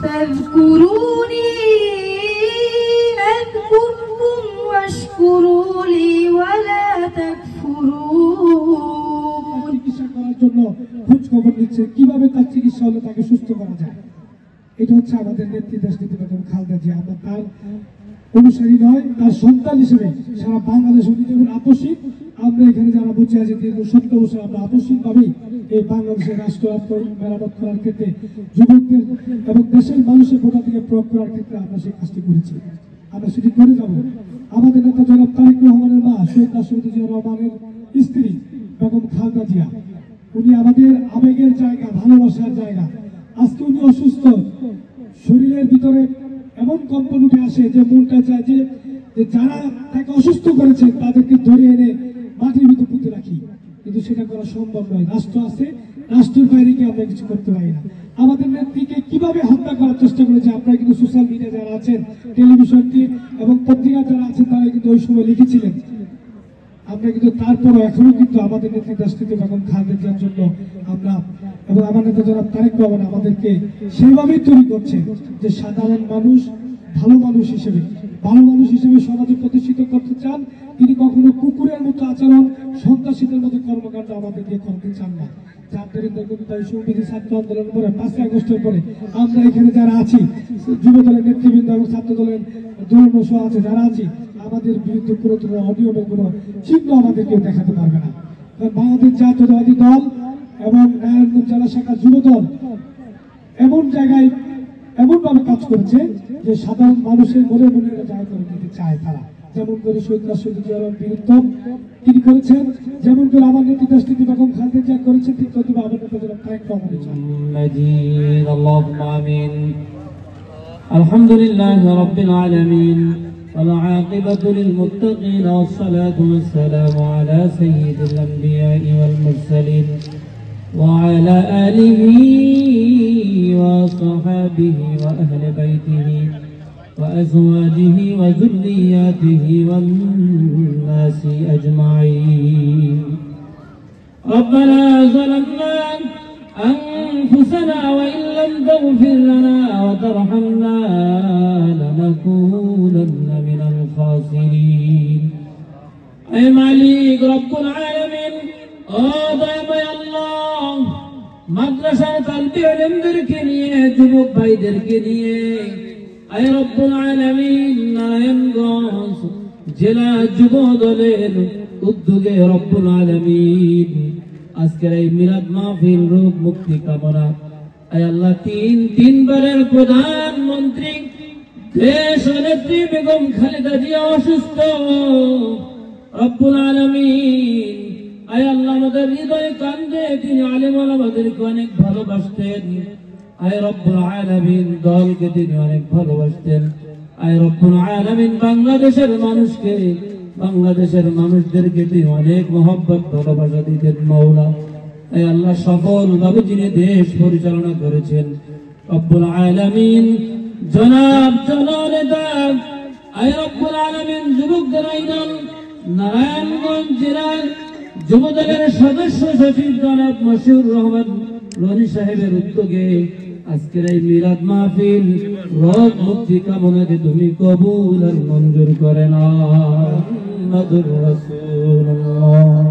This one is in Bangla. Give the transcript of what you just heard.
فاذكروني أذكركم واشكروا لي ولا تكفرون চিকিৎসা করার জন্য খোঁজ খবর নিচ্ছে কিভাবে তার চিকিৎসা হলে তাকে সুস্থ করা যায়। এটা হচ্ছে আমাদের নেত্রী দেশনেত্রী বেগম খালেদা জিয়া। আমরা তার অনুসারী নয়, তার সন্তান হিসেবে সারা বাংলাদেশ উনি যেমন আপসিক, আমরা এখানে যারা বসে আছি দীর্ঘ 70 বছর আমরা আপসিকভাবেই এই বাংলাদেশের রাষ্ট্র মেরামত করার ক্ষেত্রে যুবকদের এবং দেশের মানুষের ভোটাধিকার প্রয়োগ করার ক্ষেত্রে আমরা সেই কাজটি করেছি, আমরা সেটি করে যাব। আমাদের নেতা জনাব তারেক রহমানের মা শহীদ রাষ্ট্রপতি জিয়া রহমানের স্ত্রী বেগম খালেদা জিয়া, উনি আমাদের আবেগের জায়গা, ভালোবাসার জায়গা। আজকে উনি অসুস্থ, শরীরের ভিতরে এমন কম্পন উঠে আসে যে মনটা চায় যে যারা তাকে অসুস্থ করেছে তাদেরকে ধরে এনে মাটির ভিতর পুঁতে রাখি, কিন্তু সেটা করা সম্ভব নয়। রাষ্ট্র আছে, রাষ্ট্রের বাইরে গিয়ে আমরা কিছু করতে পারি না। আমাদের নেত্রীকে কিভাবে হত্যা করার চেষ্টা করেছে আপনারা কিন্তু সোশ্যাল মিডিয়া যারা আছেন, টেলিভিশনটি এবং পত্রিকা যারা আছেন তারা কিন্তু ওই সময় লিখেছিলেন। আমরা কিন্তু তারপরও এখনো কিন্তু আমাদের নেত্রী দেশনেত্রী বেগম খালেদা জিয়ার জন্য আমরা এবং আমার নেতা জনাব তারেক রহমান আমাদেরকে সেইভাবেই তৈরি করছে যে সাধারণ মানুষ ভালো মানুষ হিসেবে সমাজে প্রতিষ্ঠিত করতে চান। তিনি কখনো কুকুরের মতো আচরণ, সন্ত্রাসীদের মতো কর্মকাণ্ড আমাদেরকে করতে চান না। ছাত্র আন্দোলনের পরে 5ই আগস্টের পরে আমরা এখানে যারা আছি, যুব দলের নেতৃবৃন্দ এবং ছাত্র দলের দূরদর্শ আছে যারা আছি, আমাদের বিরুদ্ধে কোনো ধরনের অনিয়মের কোনো চিহ্ন আমাদেরকে দেখাতে পারবে না। বাংলাদেশ জাতীয়তাবাদী দল এবং নারায়ণগঞ্জ জেলা শাখা যুব দল এমন জায়গায় এমনভাবে কাজ করেছে যে সাধারণ মানুষের মনে মনে জায়গা করে নিতে চায় তারা। যেমন করে শহীদ রাষ্ট্রপতি জিয়া রহমানের বিরুদ্ধে তিনি করেছেন, যেমন করে আমার নেত্রী দেশনেত্রী বেগম খালেদা জিয়া করেছেন, ঠিক তদ্রুপ আমার নেতা জনাব তারেক রহমান করেছেন। اللهم آمين. الحمد لله رب العالمين والعاقبة للمتقين والصلاة والسلام على سيد الأنبياء والمرسلين وعلى آله وصحابه وأهل بيته وأزواجه وذرياته والناس أجمعين. ربنا ظلمنا أنفسنا وإن لم تغفر لنا وترحمنا لنكونن من الخاسرين. أي مالك رب العالمين دائما يا الله মাদ্রাসা তালবি ইলমদেরকে নিয়ে, যুবক ভাইদেরকে নিয়ে আয় রব্বুল আলামিন নারায়ণগঞ্জ জেলা যুব দলের উদ্যোগে রব্বুল আলামিন আজকের এই মিলাদ মাহফিল রোগ মুক্তি কামনা। আয় আল্লাহ তিনবারের প্রধানমন্ত্রী দেশ নেত্রী বেগম খালেদা জিয়া অসুস্থ, রব্বুল আলামিন আয় আল্লাহ আমাদের হৃদয় কান্দে, তিনি আলেম ওলামাদেরকে অনেক ভালোবাসতেন। আয় রব্বুল আলামিন দলকে তিনি অনেক ভালোবাসতেন। আয় রব্বুল আলামিন বাংলাদেশের মানুষকে, বাংলাদেশের মানুষদেরকে তিনি অনেক মহব্বত ভালোবাসা দিতেন মাওলা। আয় আল্লাহ সফলভাবে যিনি দেশ পরিচালনা করেছেন রব্বুল আলামিন জনাব জননেতা আয় রব্বুল আলামিন যুবকদের আইদল নারায়ণগঞ্জ জেলার যুবদলের সদস্য সচিব জনাব মশিউর রহমান রনি সাহেবের উদ্যোগে আজকের এই মিলাদ মাহফিল রোগ মুক্তি কামনাকে তুমি কবুল আর মঞ্জুর করে নাও। মুহাম্মাদুর রাসূলুল্লাহ।